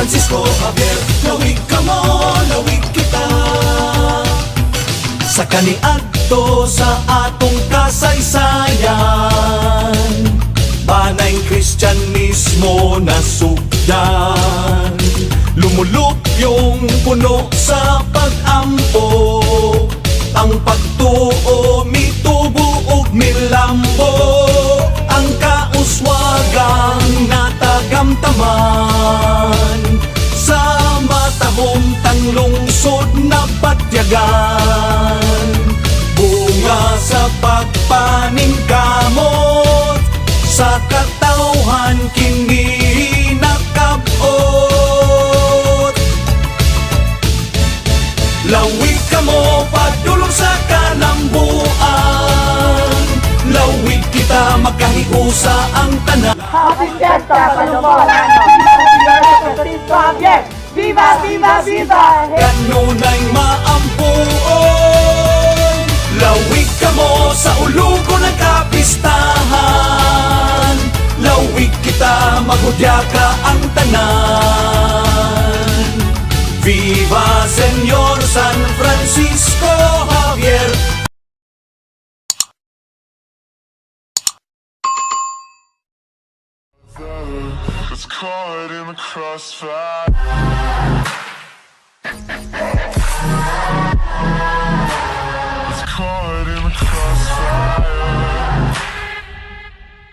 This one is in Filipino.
Francisco Javier. Lawig ka mo, lawig kita. Sa kaniadto sa atong kasaysayan, banay Kristyanismo nasugdan. Lumulok yung puno sa pag-ampo, ang pagtuo mitubo ug milambo, ang kauswagang natagamtaman sa matahong tang lungsod na patyagan. Bunga sa pagpaningkamot, sa katawhan kini nakabot. Lawig ka mo padulong sa kalambuan, lawig kita magkahiusa ang tanan. Happy Fiesta, Palomolano! Francisco Javier! Viva, viva, viva! Kanunay maampuon, lawig ka mo sa ulugo ng kapistahan, lawig kita maghudya ka ang tanan. Viva Señor San Francisco Javier. It's caught in the crossfire.